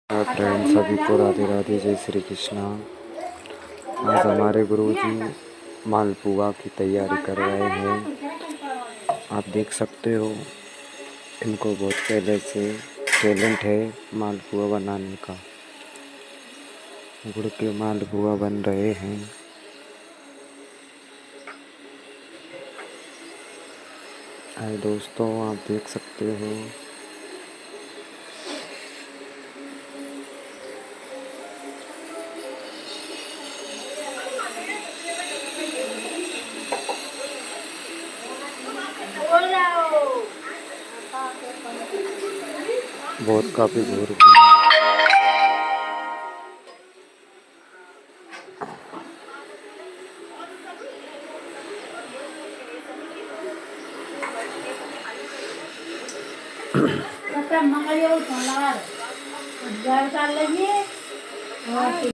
Hi friends, सभी को राधे राधे, जय श्री कृष्णा। आज हमारे गुरुजी मालपुआ की तैयारी कर रहे हैं। आप देख सकते हो, इनको बहुत पहले से टैलेंट है मालपुआ बनाने का। गुड़ के मालपुआ बन रहे हैं। हाय दोस्तों, आप देख सकते हो। बहुत काफी दूर मंगल